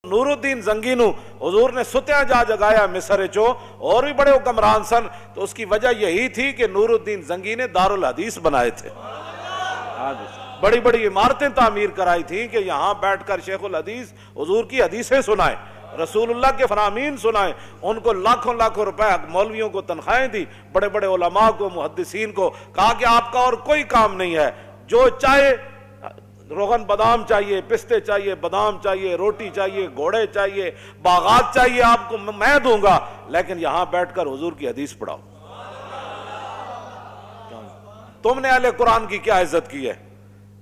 نور الدین زنگی نو حضور نے ستیاں جا جگایا مصر چو، اور بھی بڑے حکمران سن، تو اس کی وجہ یہی تھی کہ نور الدین زنگی نے دارالحدیث بنائے تھے، بڑی بڑی عمارتیں تعمیر کرائی تھیں کہ یہاں بیٹھ کر شیخ الحدیث حضور کی حدیثیں سنائیں، رسول اللہ کے فرامین سنائیں، ان کو لاکھوں لاکھوں روپے مولویوں کو تنخواہیں دی، بڑے بڑے علماء کو، محدثین کو، کہا کہ آپ کا اور کوئی کام نہیں ہے، جو چاہے روغن بادام چاہیے، پستے چاہیے، بادام چاہیے، روٹی چاہیے، گھوڑے چاہیے، باغات چاہیے، آپ کو میں دوں گا، لیکن یہاں بیٹھ کر حضور کی حدیث پڑھاؤ۔ تم نے اہل قرآن کی کیا عزت کی ہے؟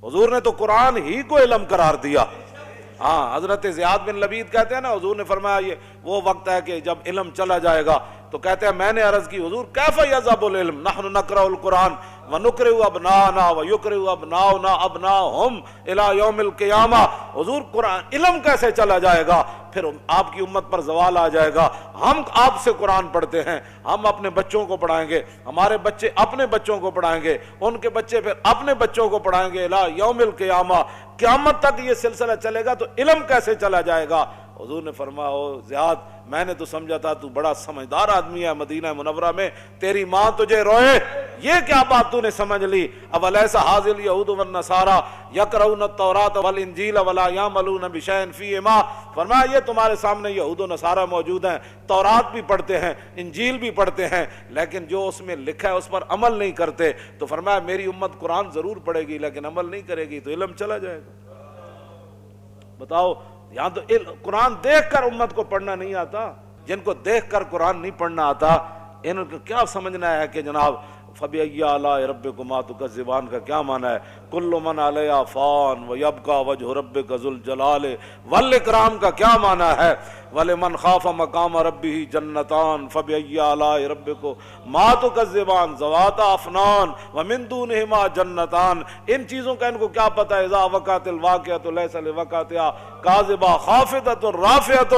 حضور نے تو قرآن ہی کو علم قرار دیا۔ ہاں، حضرت زیاد بن لبید کہتے ہیں نا، حضور نے فرمایا یہ وہ وقت ہے کہ جب علم چلا جائے گا، تو کہتے ہیں میں نے عرض کی حضور کیف یذهب العلم نحن نقرأ القرآن ونقرئ ابناءنا ويقرئ ابناؤنا ابناءهم الى يوم القیامہ، حضور قرآن علم کیسے چلا جائے گا؟ پھر آپ کی امت پر زوال آ جائے گا، ہم آپ سے قرآن پڑھتے ہیں، ہم اپنے بچوں کو پڑھائیں گے، ہمارے بچے اپنے بچوں کو پڑھائیں گے، ان کے بچے پھر اپنے بچوں کو پڑھائیں گے، الى یوم القیامہ، قیامت تک یہ سلسلہ چلے گا، تو علم کیسے چلا جائے گا؟ حضور نے فرمایا او زیاد، میں نے تو سمجھا تھا تو بڑا سمجھدار آدمی ہے، مدینہ منورہ میں تیری ماں تجھے روئے، یہ کیا بات تو نے سمجھ لی؟ اولیس ھذا الیہود والنصارى یقرؤون التوراۃ والانجیل ولا یعملون بشیء فیہما، فرمایا یہ تمہارے سامنے یہود و نصارہ موجود ہیں، تورات بھی پڑھتے ہیں، انجیل بھی پڑھتے ہیں، لیکن جو اس میں لکھا ہے اس پر عمل نہیں کرتے، تو فرمایا میری امت قرآن ضرور پڑھے گی لیکن عمل نہیں کرے گی تو علم چلا جائے گا۔ بتاؤ، یہاں تو قرآن دیکھ کر امت کو پڑھنا نہیں آتا، جن کو دیکھ کر قرآن نہیں پڑھنا آتا ان کو کیا سمجھنا ہے کہ جناب فَبِأَيِّ آلَاءِ رَبِّكُمَا تُكَذِّبَانِ کا کیا معنی ہے؟ كُلُّ مَنْ عَلَيْهَا فَانٍ وَيَبْقَى وَجْهُ رَبِّكَ ذُو الْجَلَالِ وَالْإِكْرَامِ کا کیا معنی ہے؟ وَلِمَنْ خَافَ مَقَامَ رَبِّهِ جَنَّتَانِ فَبِأَيِّ آلَاءِ رَبِّكُمَا تُكَذِّبَانِ ذَوَاتَا أَفْنَانٍ وَمِن دُونِهِمَا جَنَّتَانِ، ان چیزوں کا ان کو کیا پتہ ہے؟ اذا وقعت الواقعۃ ليس لوقعتها كاذبہ خافضۃ رافعۃ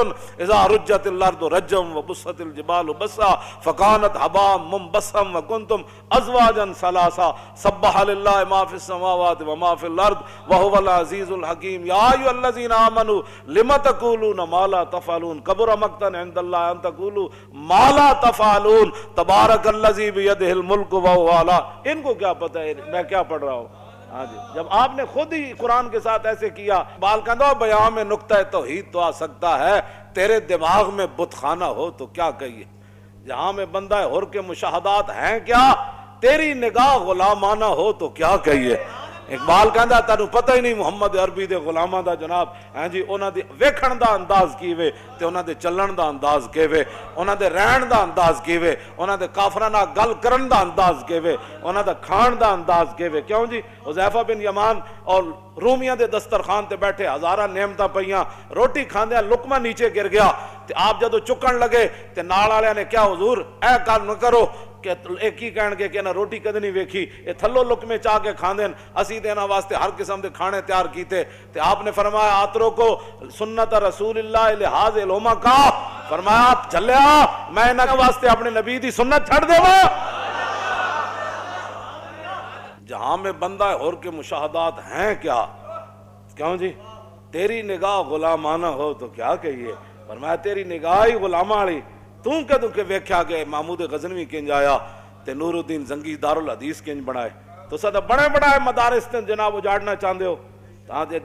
اذا رجت الارض رجا وبست الجبال بسا فكانت هباء منبثا وكنتم ازواجا ثلاثا سبح لله ما في السماوات وما في الارض وهو العزيز الحكيم يا ايها الذين امنوا لم تقولون ما لا تفعلون كبر مقتا عند الله ان تقولوا ما لا تفعلون تبارك الذي بيده الملك وهو على، ان کو کیا پتہ ہے میں کیا پڑھ رہا ہوں؟ ہاں جی، جب آپ نے خود ہی قرآن کے ساتھ ایسے کیا، بال کندھا بیان میں نقطہ توحید تو آ سکتا ہے، تیرے دماغ میں بت خانہ ہو تو کیا کہیے؟ جہاں میں بندہ حر کے مشاہدات ہیں کیا، تیری نگاہ غلامانہ ہو تو کیا کہیے؟ اقبال کہندا تینوں پتہ ہی نہیں محمد عربی دے غلاماں دا جناب، ہاں جی، انہاں دی ویکھن دا انداز کیویں تے انہاں دے چلن دا انداز کیویں، انہاں دے رہن دا انداز کیویں، انہاں دے کافراں نال گل کرن دا انداز کیویں، انہاں دا کھان دا انداز کیویں۔ کیوں جی؟ حذیفہ بن یمان اور رومیاں دے دسترخوان تے بیٹھے، ہزاراں نعمتاں پئیاں، روٹی کھاندیاں لقمہ نیچے گر گیا تے آپ جدوں چکن لگے تے نال والےاں نے کیا حضور اے کل نہ کرو، کہ ایک ہی کہن گے کہ نہ روٹی کدی نہیں ویکھی، یہ تھلو لقمے چاہ کے کھاندے، اسی دینا واسطے ہر قسم دے کھانے تیار کیتے، تے آپ نے فرمایا آترو کو سنت رسول اللہ لحاظ علوما کا، فرمایا آپ چلیا میں انہاں واسطے اپنے نبی دی سنت چھڑ دیوا۔ جہاں میں بندہ حر کے مشاہدات ہیں کیا، کیوں جی؟ تیری نگاہ غلامانہ ہو تو کیا کہیے؟ فرمایا تیری نگاہ ہی غلامہ والی، تو کدوں کہ ویکھیا کہ محمود غزنوی کنج آیا تے نور الدین زنگی دارالحدیث کنج بنائے، تو سدا بڑے بڑے مدارس تے جناب اجاڑنا چاہتے ہو،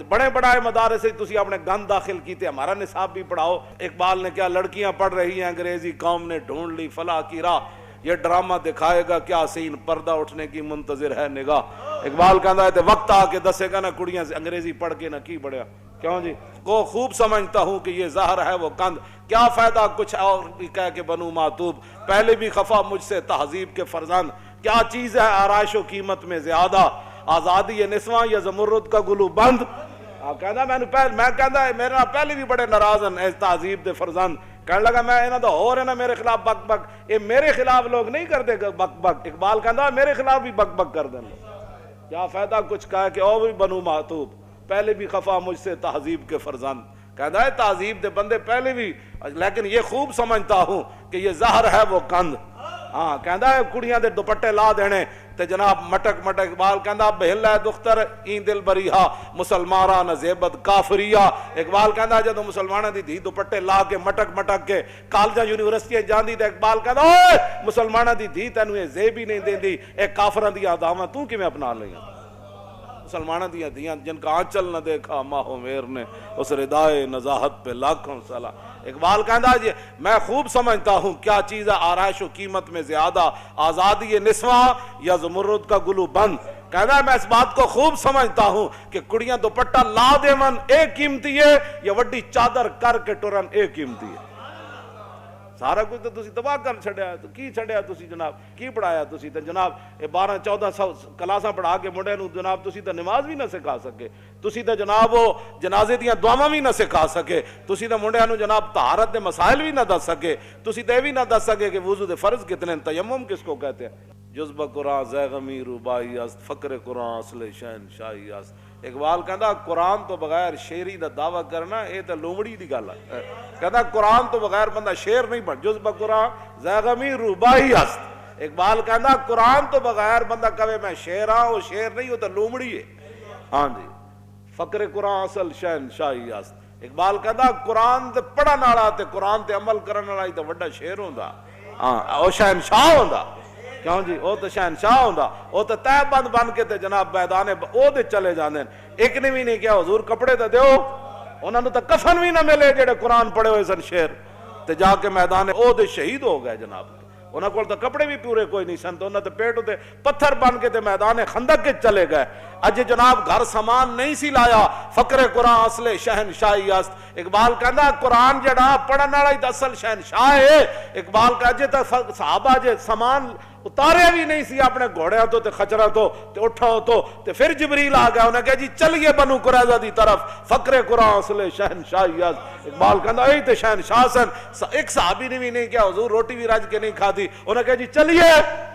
بڑے بڑے مدارس سے تسی اپنے گند داخل کیتے، ہمارا نصاب بھی پڑھاؤ۔ اقبال نے کیا لڑکیاں پڑھ رہی ہیں انگریزی، قوم نے ڈھونڈ لی فلاح کی راہ، یہ ڈرامہ دکھائے گا کیا سین، پردہ اٹھنے کی منتظر ہے نگاہ۔ اقبال کہتا ہے تے وقت آ کے دسے گا نا کڑیاں سے انگریزی پڑھ کے نہ کی بڑھیا، کیوں جی؟ کو خوب سمجھتا ہوں کہ یہ زہر ہے وہ کند، کیا فائدہ کچھ اور بھی کہہ کے بنو معتوب، پہلے بھی خفا مجھ سے تہذیب کے فرزند، کیا چیز ہے آرائش و قیمت میں زیادہ، آزادی یہ نسواں یا زمرد کا گلو بند۔ کہنا میں کہنا میرا پہلے بھی بڑے ناراض ہیں تہذیب دے فرزند، کہنے لگا میں انہاں دا ہو رہا نا میرے خلاف بک بک، یہ میرے خلاف لوگ نہیں کرتے بک بک، اقبال کہنا میرے خلاف بھی بک بک کر دیں، کیا فائدہ کچھ کہا کہ او بھی بنو معتوب، پہلے بھی خفا مجھ سے تہذیب کے فرزند، کہتا ہے تہذیب دے بندے پہلے بھی، لیکن یہ خوب سمجھتا ہوں کہ یہ زہر ہے وہ کند۔ ہاں کہتا ہے کڑیاں دے دوپٹے لا دینے تے جناب مٹک مٹک اقبال کہندا بہل ہے دختر این دل بریہا مسلمانہ نزیبت کافریہ. اقبال کہندا جدو مسلمانہ دی دھی دوپٹے لا کے مٹک مٹک کے کالجاں یونیورسٹیاں جاندی تے اقبال کہندا اوے مسلمانہ دی دھی تینوں یہ زیب ہی نہیں دیندی، اے کافراں دی اداواں تو کیویں اپنا لئیاں؟ مسلمانہ دیا دیاں جن کا آنچل نہ دیکھا ماہو میر نے اس ردائے نزاہت پہ لاکھوں سلام. اقبال کہندا جی میں خوب سمجھتا ہوں کیا چیز ہے آرائش و قیمت میں زیادہ، آزادی نسواں یا زمرد کا گلو بند. کہندا میں اس بات کو خوب سمجھتا ہوں کہ کڑیاں دوپٹہ لا دے من ایک قیمتی ہے یا وڈی چادر کر کے ٹرن ایک قیمتی ہے. سارا کچھ تو تسی تباہ کر چھڑیا ہے، تو کی چھڑیا تسی جناب، کی پڑھایا تسی تے جناب 12-14 کلاساں پڑھا کے منڈے نو جناب تسی تے نماز بھی نہ سکھا سکے، تسی تے جناب وہ جنازے دیاں دعاواں بھی نہ سکھا سکے، تسی تے منڈے نو جناب طہارت دے مسائل بھی نہ دس سکے، تسی تے بھی نہ دس سکے کہ وضو دے فرض کتنے ہیں، تیمم کس کو کہتے ہیں. جذبہ قرآن زیغمی روبائی است، فقر قرآن اصل شہنشاہی است. اقبال کہندا قرآن تو بغیر شیری دا دعویٰ کرنا اے تے لومڑی دی گل ہے. کہندا قرآن تو بغیر بندہ شیر نہیں بن. جذبہ قرآن زیغمی روبائی است. اقبال کہندا قرآن تو بغیر بندہ کہے میں شیر ہاں، وہ شیر نہیں، وہ تے لومڑی ہے. ہاں جی فقر قرآن اصل شہنشاہی است. اقبال کہندا قرآن تے پڑھن والا تے قرآن تے عمل کرن والا تے وڈا شیر ہوندا، ہاں او شہنشاہ ہوندا. کیوں جی او تے شہنشاہ ہوندا، او تے تہ بند بن کے تے جناب میدان او دے چلے جاندے. ایک نے بھی نہیں کیا حضور کپڑے تے دیو، انہاں نوں تے کفن بھی نہ ملے جڑے قرآن پڑھے ہوئے سن شیر، تے جا کے میدان او دے شہید ہو گئے جناب. انہاں کول تے کپڑے بھی پورے کوئی نہیں سن، تو انہاں تے پیٹ تے پتھر بن کے تے میدان خندق کے چلے گئے. اج جناب گھر سامان نہیں سی لایا، فقر قرآن اصل شہنشاہی است. اقبال کہندا قرآن جڑا پڑھن والا ہی اصل شہنشاہ ہے. اقبال کہا جے تے صحابہ جے سامان اتارے بھی نہیں سی اپنے گھوڑیاں تو تے خچرہ تو تے اٹھاؤ تو تے پھر جبریل آ گیا، انہیں کہا جی چلیے بنو قریظہ دی طرف، فقر قرآن اصل شہنشاہی است. اقبال کہندا اے تے شہنشاہ سن. ایک صحابی نے بھی نہیں کیا حضور روٹی بھی رج کے نہیں کھادی، انہیں کہا جی چلیے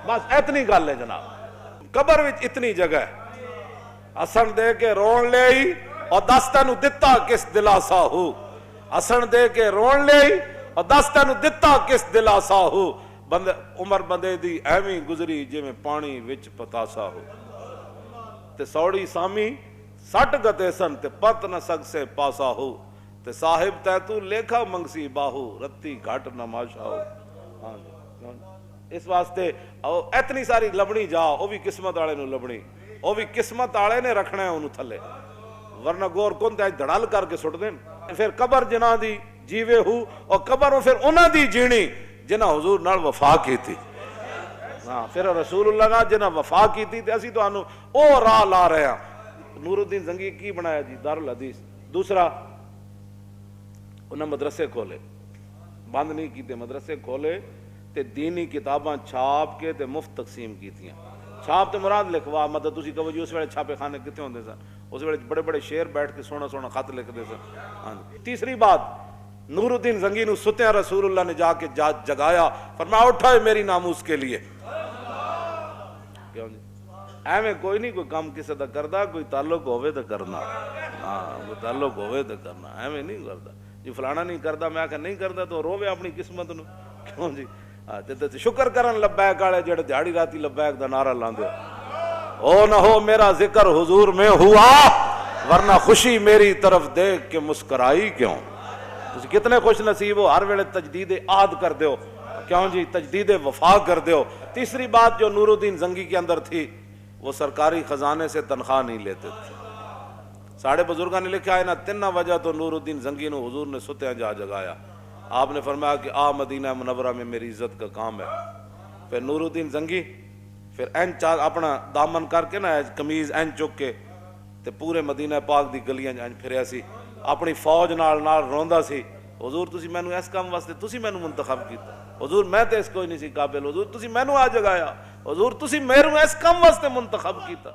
بس اتنی گل ہے جناب. قبر وچ اتنی جگہ ہے، اسن دے کے رون لے اور دس تینوں دتا کس دلاسا ہو. اسن دے کے رون لے اور دس تینوں دتا کس دلاسا ہو. بندے عمر بندے دی ایویں گزری جی میں پانی وچ پتاسا ہو. تے سوڑی سامی سٹ گتے سن تے پت نہ سگ سے پاسا ہو. تے صاحب تے تو لیکھا منگسی باہو رتی گھٹ نماشا ہو. ہاں جی اس واسطے اتنی ساری لبنی جا او بھی قسمت والے نو لبنی، او بھی قسمت والے نے رکھنا ہے انہوں تھلے، ورنہ گور کون تے دھڑال کر کے سٹ دین. پھر قبر جنہ دی جیوے ہو اور قبر پھر انہاں دی جینی جنہ حضور نال وفا کی تھی. ہاں پھر رسول اللہ نال جنہ وفا کی تھی تے اسی تو انہوں او راہ لا رہے ہیں. نور الدین زنگی کی بنایا جی دارالحدیث. دوسرا انہاں مدرسے کھولے، بند نہیں کیتے، مدرسے کھولے تے دینی کتاباں چھاپ کے تے مفت تقسیم کیتیاں. چھاپ تے مراد لکھوا مطلب تسی کہو جی اس ویلے چھاپے خانے کتے ہوندے سن، اس ویلے بڑے بڑے شعر بیٹھ کے سونا سونا خط لکھدے سن. ہاں تیسری بات نور الدین زنگی نو ستیاں رسول اللہ نے جا کے جگایا، فرمایا اٹھائے میری ناموس کے لیے. کیوں جی ایویں کوئی نہیں کوئی کام کسے دا کردا، کوئی تعلق ہوئے تے کرنا. ہاں کوئی تعلق ہوئے تے کرنا، ایویں نہیں کردا جی فلانا نہیں کردا میں آکھا نہیں کردا تو روے اپنی قسمت نو. کیوں جی تے شکر کرن لبیک والے جڑے دیہڑی راتی لبیک دا نعرہ لاندے او نہ ہو میرا ذکر حضور میں ہوا ورنہ خوشی میری طرف دیکھ کے مسکرائی کیوں. تسی کتنے خوش نصیب ہو ہر ویلے تجدید عہد کر دیو. کیوں جی تجدید وفا کر دیو. تیسری بات جو نور الدین زنگی کے اندر تھی وہ سرکاری خزانے سے تنخواہ نہیں لیتے تھے. ساڑھے بزرگاں نے لکھا ہے نا تین وجہ تو نور الدین زنگی نو حضور نے ستیاں جا جگایا. آپ نے فرمایا کہ آ مدینہ منورہ میں میری عزت کا کام ہے. پھر نور الدین زنگی پھر این اپنا دامن کر کے نا کمیز این چک کے تے پورے مدینہ پاک دی گلیاں این پھریا سی، اپنی فوج نال روندا سی حضور تسی مینوں اس کام واسطے تسی مینوں منتخب کیتا، حضور میں تے اس کوئی نہیں سی قابل، حضور تسی مینوں آ جگایا، حضور تسی میرے اس کام واسطے منتخب کیتا.